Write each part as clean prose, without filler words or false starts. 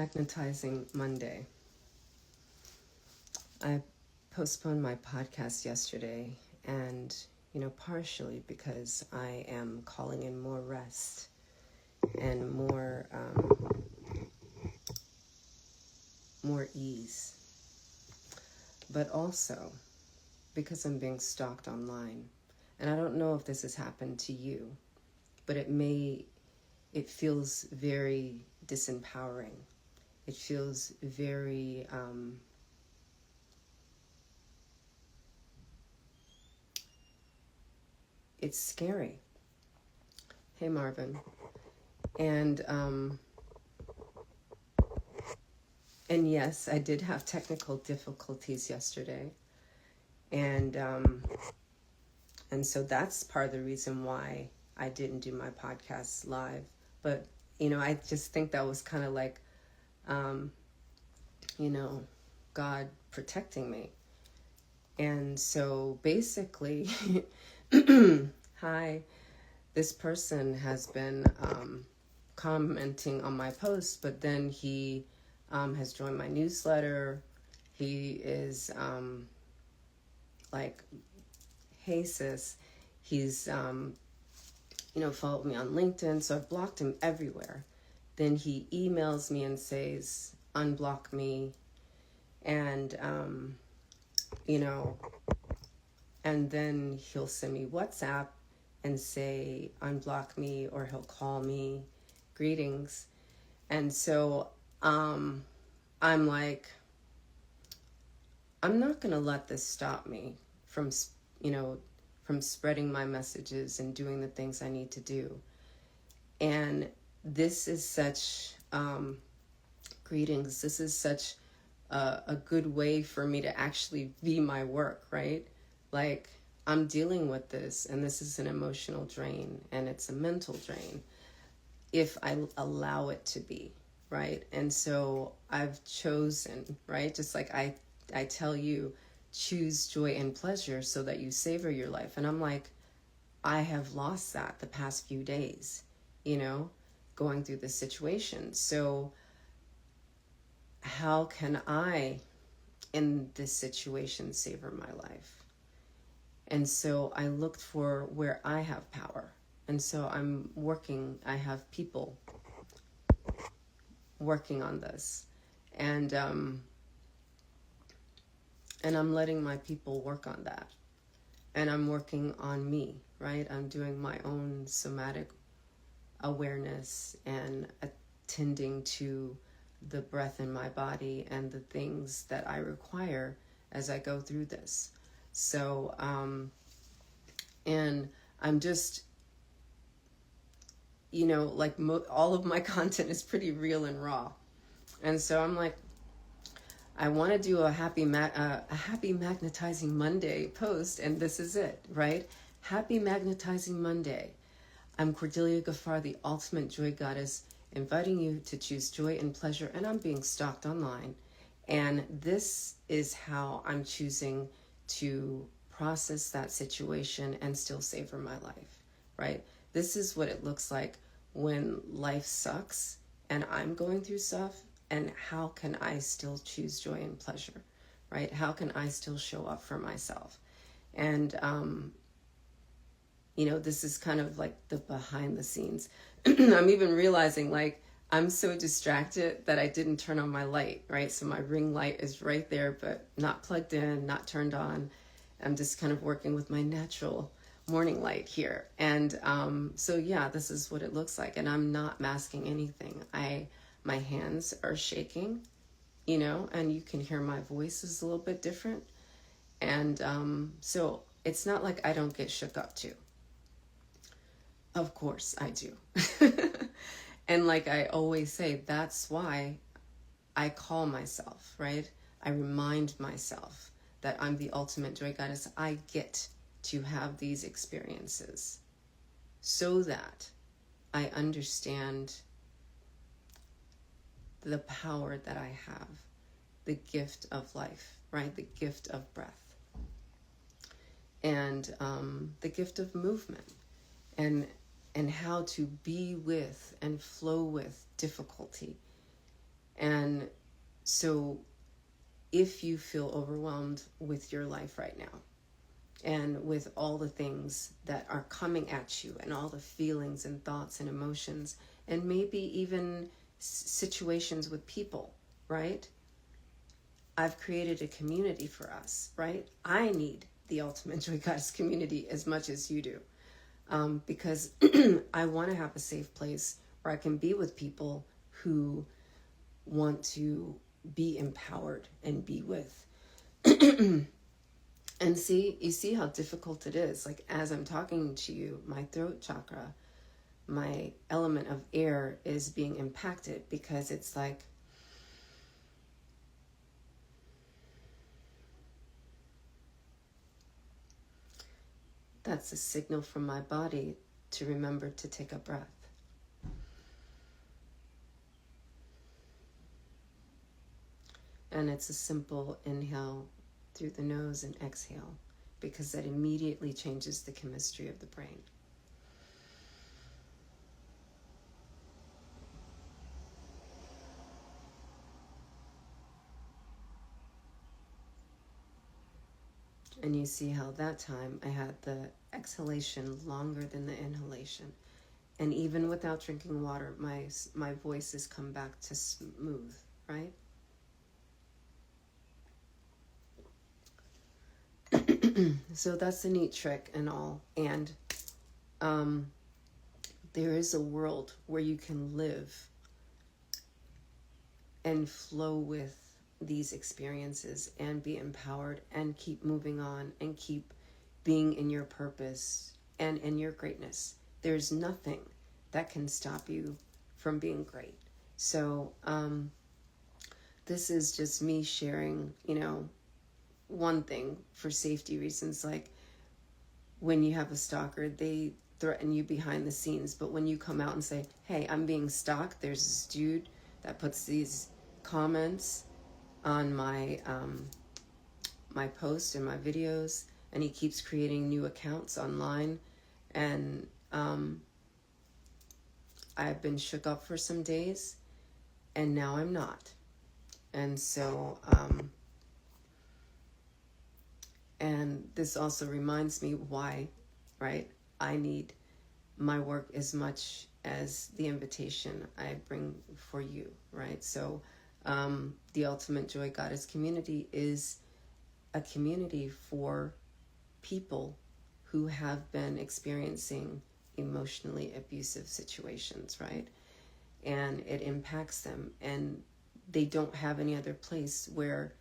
Magnetizing Monday. I postponed my podcast yesterday, and partially because I am calling in more rest and more ease, but also because I'm being stalked online. And I don't know if this has happened to you, but it feels very disempowering. It feels very it's scary. Hey, Marvin. And yes, I did have technical difficulties yesterday. And so that's part of the reason why I didn't do my podcast live. But, I just think that was kind of like, God protecting me. And so basically, hi, this person has been commenting on my posts, but then he has joined my newsletter. He is like, hey sis, he's followed me on LinkedIn, so I've blocked him everywhere. Then he emails me and says, unblock me, and and then he'll send me WhatsApp and say, unblock me, or he'll call me, greetings. And so I'm like, I'm not going to let this stop me from spreading my messages and doing the things I need to do. And this is such, greetings, this is such a good way for me to actually be my work, right? Like, I'm dealing with this, and this is an emotional drain, and it's a mental drain if I allow it to be, right? And so I've chosen, right? Just like I tell you, choose joy and pleasure so that you savor your life. And I'm like, I have lost that the past few days, going through this situation. So how can I, in this situation, savor my life? And so I looked for where I have power. And so I have people working on this. And I'm letting my people work on that. And I'm working on me, right? I'm doing my own somatic awareness and attending to the breath in my body and the things that I require as I go through this. So, and I'm just, all of my content is pretty real and raw. And so I'm like, I want to do a happy magnetizing Monday post, and this is it, right? Happy magnetizing Monday. I'm Cordelia Gaffar, the ultimate joy goddess, inviting you to choose joy and pleasure, and I'm being stalked online. And this is how I'm choosing to process that situation and still savor my life, right? This is what it looks like when life sucks and I'm going through stuff, and how can I still choose joy and pleasure, right? How can I still show up for myself? And, this is kind of like the behind the scenes. I'm even realizing, like, I'm so distracted that I didn't turn on my light, right? So my ring light is right there, but not plugged in, not turned on. I'm just kind of working with my natural morning light here. And so, yeah, this is what it looks like. And I'm not masking anything. My hands are shaking, and you can hear my voice is a little bit different. And so it's not like I don't get shook up too. Of course I do. And like I always say, that's why I call myself, right? I remind myself that I'm the ultimate joy goddess. I get to have these experiences so that I understand the power that I have, the gift of life, right? The gift of breath, and the gift of movement, and how to be with and flow with difficulty, And so if you feel overwhelmed with your life right now, and with all the things that are coming at you, and all the feelings and thoughts and emotions, and maybe even situations with people, right? I've created a community for us, right? I need the Ultimate Joy Goddess community as much as you do, because I want to have a safe place where I can be with people who want to be empowered and be with. And you see how difficult it is. Like, as I'm talking to you, my throat chakra, my element of air is being impacted, because it's like, that's a signal from my body to remember to take a breath. And it's a simple inhale through the nose and exhale, because that immediately changes the chemistry of the brain. And you see how that time I had the exhalation longer than the inhalation. And even without drinking water, my voice has come back to smooth, right? So that's a neat trick and all. And there is a world where you can live and flow with these experiences and be empowered and keep moving on and keep being in your purpose and in your greatness. There's nothing that can stop you from being great. So this is just me sharing, one thing for safety reasons. Like, when you have a stalker, they threaten you behind the scenes, but when you come out and say, hey, I'm being stalked, there's this dude that puts these comments on my my posts and my videos, and he keeps creating new accounts online, and I've been shook up for some days, and now I'm not. And so and this also reminds me why, right, I need my work as much as the invitation I bring for you, right? So the Ultimate Joy Goddess community is a community for people who have been experiencing emotionally abusive situations, right? And it impacts them, and they don't have any other place where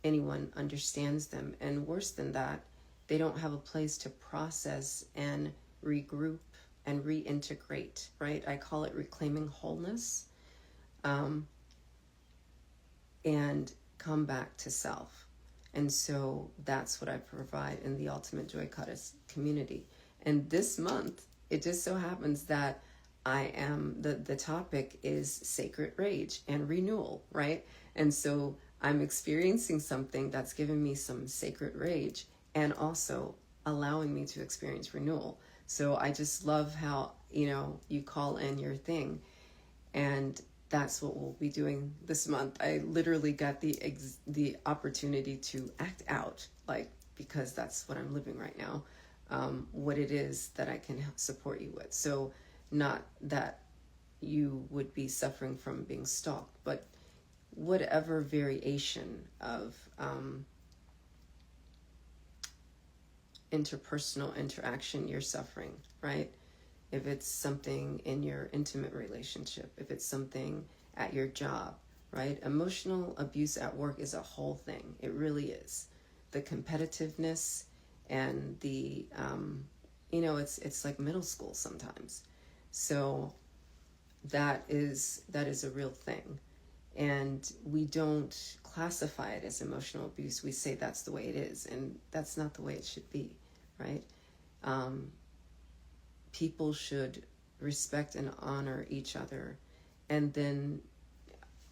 anyone understands them. And worse than that, they don't have a place to process and regroup and reintegrate, right? I call it reclaiming wholeness, and come back to self. And so that's what I provide in the Ultimate Joy Goddess community. And this month, it just so happens that I am, the topic is sacred rage and renewal, right? And so I'm experiencing something that's given me some sacred rage and also allowing me to experience renewal. So I just love how, you call in your thing. And that's what we'll be doing this month. I literally got the opportunity to act out, like, because that's what I'm living right now, what it is that I can support you with. So not that you would be suffering from being stalked, but whatever variation of interpersonal interaction you're suffering, right? If it's something in your intimate relationship, if it's something at your job, right? Emotional abuse at work is a whole thing. It really is. The competitiveness and the, it's like middle school sometimes. So that is a real thing. And we don't classify it as emotional abuse. We say that's the way it is, and that's not the way it should be, right? People should respect and honor each other, and then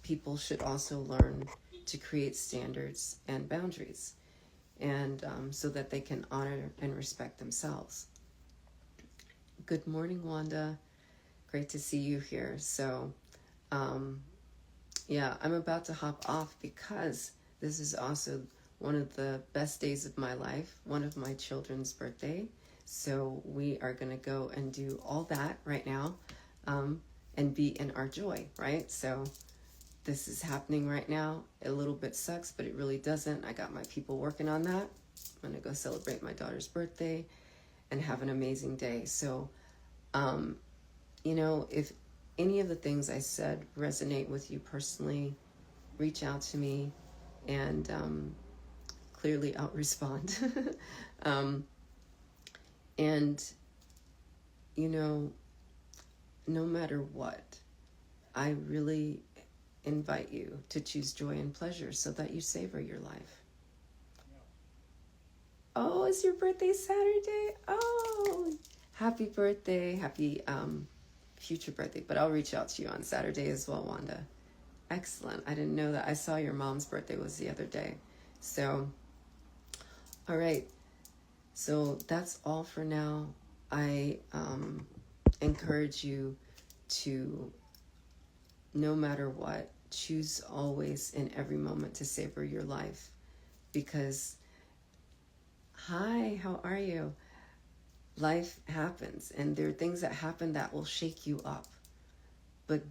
people should also learn to create standards and boundaries, and so that they can honor and respect themselves. Good morning, Wanda. Great to see you here. So Yeah, I'm about to hop off because this is also one of the best days of my life, one of my children's birthday. So we are going to go and do all that right now, and be in our joy, right? So this is happening right now. A little bit sucks, but it really doesn't. I got my people working on that. I'm going to go celebrate my daughter's birthday and have an amazing day. So, if any of the things I said resonate with you personally, reach out to me, and clearly I'll respond. And, no matter what, I really invite you to choose joy and pleasure so that you savor your life. Oh, it's your birthday Saturday? Oh, happy birthday. Happy future birthday. But I'll reach out to you on Saturday as well, Wanda. Excellent. I didn't know that. I saw your mom's birthday was the other day. So, all right. So that's all for now. I encourage you to, no matter what, choose always in every moment to savor your life. Because, hi, how are you? Life happens, and there are things that happen that will shake you up. But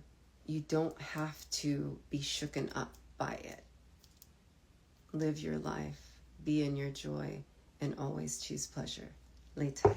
you don't have to be shooken up by it. Live your life, be in your joy, and always choose pleasure. Later.